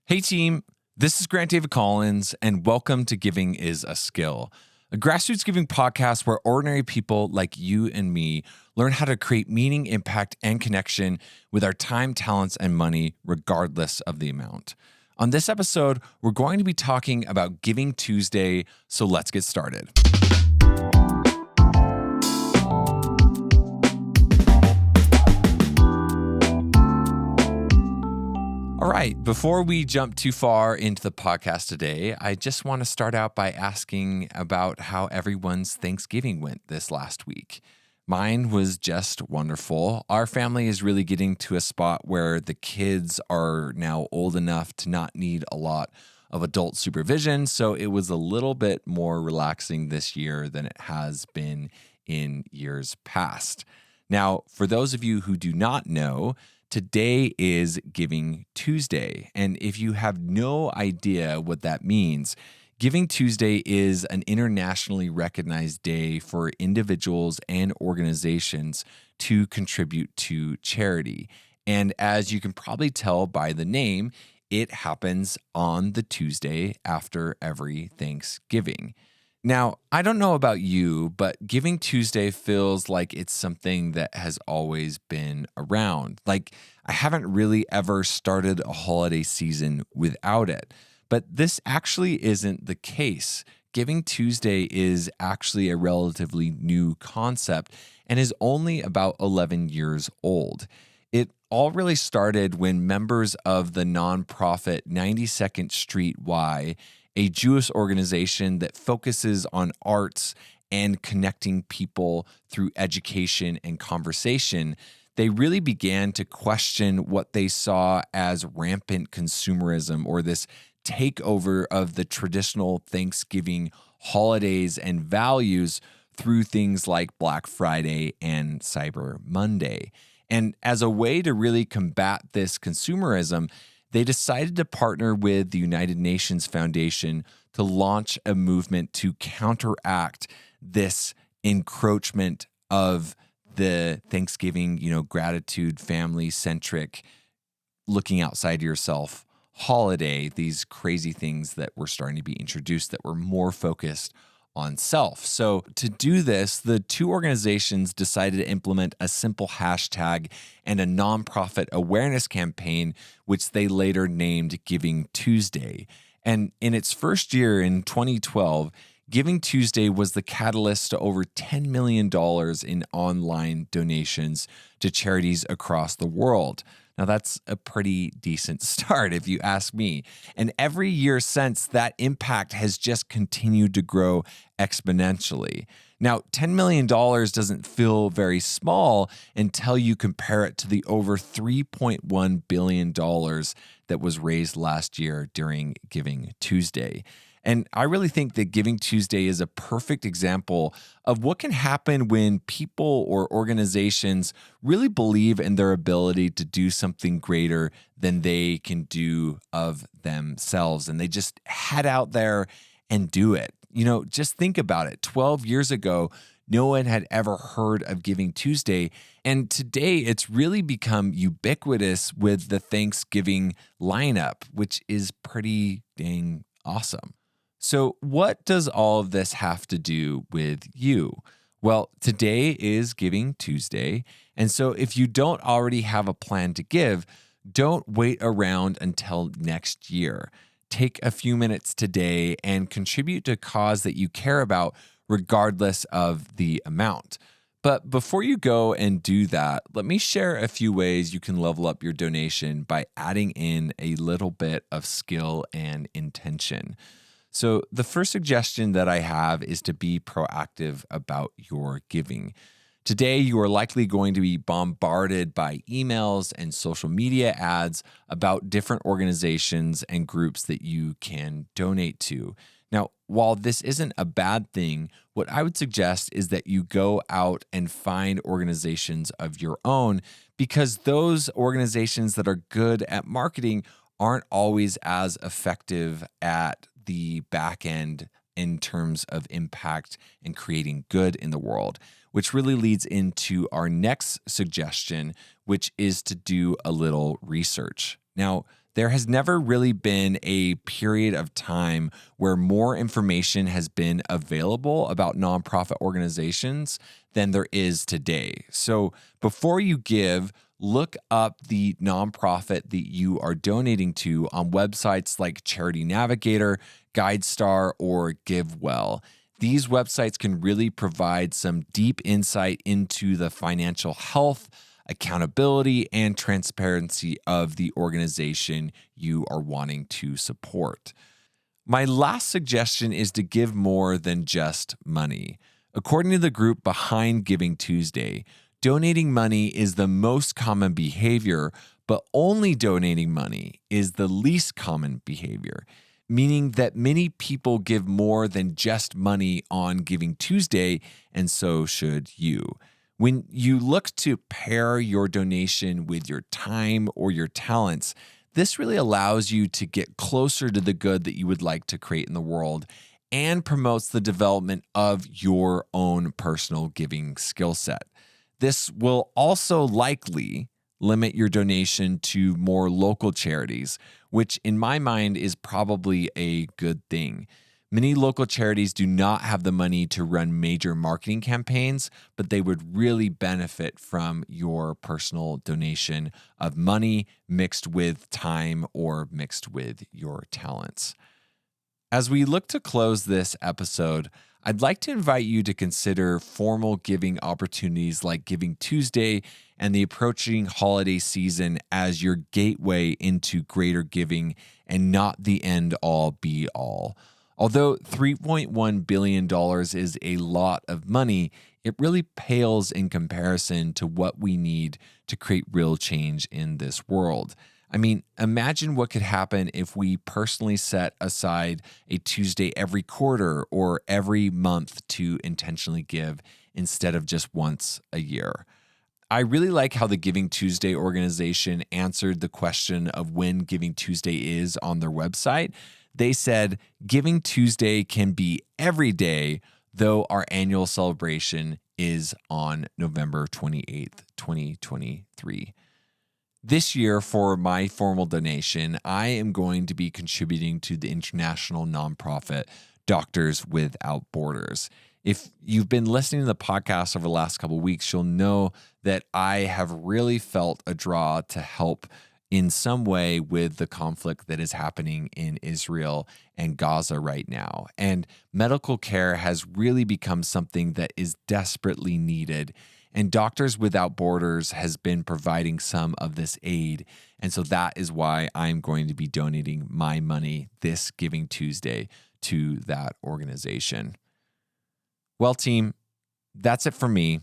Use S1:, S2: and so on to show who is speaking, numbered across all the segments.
S1: Hey team, this is Grant David Collins, and welcome to Giving is a Skill, a grassroots giving podcast where ordinary people like you and me learn how to create meaning, impact, and connection with our time, talents, and money, regardless of the amount. On this episode, we're going to be talking about Giving Tuesday, so let's get started. All right, before we jump too far into the podcast today, I just want to start out by asking about how everyone's Thanksgiving went this last week. Mine was just wonderful. Our family is really getting to a spot where the kids are now old enough to not need a lot of adult supervision, so it was a little bit more relaxing this year than it has been in years past. Now, for those of you who do not know, today is Giving Tuesday, and if you have no idea what that means, Giving Tuesday is an internationally recognized day for individuals and organizations to contribute to charity. And as you can probably tell by the name, it happens on the Tuesday after every Thanksgiving. Now, I don't know about you, but Giving Tuesday feels like it's something that has always been around. Like, I haven't really ever started a holiday season without it. But this actually isn't the case. Giving Tuesday is actually a relatively new concept and is only about 11 years old. It all really started when members of the nonprofit 92nd Street Y, a Jewish organization that focuses on arts and connecting people through education and conversation, they really began to question what they saw as rampant consumerism, or this takeover of the traditional Thanksgiving holidays and values through things like Black Friday and Cyber Monday. And as a way to really combat this consumerism, they decided to partner with the United Nations Foundation to launch a movement to counteract this encroachment of the Thanksgiving, gratitude, family-centric, looking outside yourself holiday, these crazy things that were starting to be introduced that were more focused on self. So to do this, the two organizations decided to implement a simple hashtag and a nonprofit awareness campaign, which they later named Giving Tuesday. And in its first year in 2012, Giving Tuesday was the catalyst to over $10 million in online donations to charities across the world. Now, that's a pretty decent start, if you ask me. And every year since, that impact has just continued to grow exponentially. Now, $10 million doesn't feel very small until you compare it to the over $3.1 billion that was raised last year during Giving Tuesday. And I really think that Giving Tuesday is a perfect example of what can happen when people or organizations really believe in their ability to do something greater than they can do of themselves. And they just head out there and do it. Just think about it. 12 years ago, no one had ever heard of Giving Tuesday. And today it's really become ubiquitous with the Thanksgiving lineup, which is pretty dang awesome. So what does all of this have to do with you? Well, today is Giving Tuesday. And so if you don't already have a plan to give, don't wait around until next year. Take a few minutes today and contribute to a cause that you care about, regardless of the amount. But before you go and do that, let me share a few ways you can level up your donation by adding in a little bit of skill and intention. So the first suggestion that I have is to be proactive about your giving. Today, you are likely going to be bombarded by emails and social media ads about different organizations and groups that you can donate to. Now, while this isn't a bad thing, what I would suggest is that you go out and find organizations of your own, because those organizations that are good at marketing aren't always as effective at the back end in terms of impact and creating good in the world, which really leads into our next suggestion, which is to do a little research. Now, There has never really been a period of time where more information has been available about nonprofit organizations than there is today. So before you give, look up the nonprofit that you are donating to on websites like Charity Navigator, GuideStar, or GiveWell. These websites can really provide some deep insight into the financial health, accountability, and transparency of the organization you are wanting to support. My last suggestion is to give more than just money. According to the group behind GivingTuesday, donating money is the most common behavior, but only donating money is the least common behavior, meaning that many people give more than just money on GivingTuesday, and so should you. When you look to pair your donation with your time or your talents, this really allows you to get closer to the good that you would like to create in the world and promotes the development of your own personal giving skill set. This will also likely limit your donation to more local charities, which in my mind is probably a good thing. Many local charities do not have the money to run major marketing campaigns, but they would really benefit from your personal donation of money mixed with time or mixed with your talents. As we look to close this episode, I'd like to invite you to consider formal giving opportunities like GivingTuesday and the approaching holiday season as your gateway into greater giving and not the end-all be-all. Although $3.1 billion is a lot of money, it really pales in comparison to what we need to create real change in this world. I mean, imagine what could happen if we personally set aside a Tuesday every quarter or every month to intentionally give instead of just once a year. I really like how the GivingTuesday organization answered the question of when GivingTuesday is on their website. They said, GivingTuesday can be every day, though our annual celebration is on November 28th, 2023. This year, for my formal donation, I am going to be contributing to the international nonprofit Doctors Without Borders. If you've been listening to the podcast over the last couple of weeks, you'll know that I have really felt a draw to help in some way with the conflict that is happening in Israel and Gaza right now. And medical care has really become something that is desperately needed. And Doctors Without Borders has been providing some of this aid. And so that is why I'm going to be donating my money this Giving Tuesday to that organization. Well, team, that's it for me.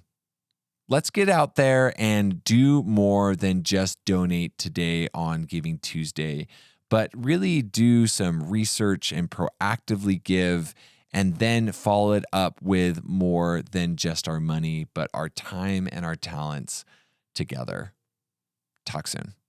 S1: Let's get out there and do more than just donate today on Giving Tuesday, but really do some research and proactively give, and then follow it up with more than just our money, but our time and our talents together. Talk soon.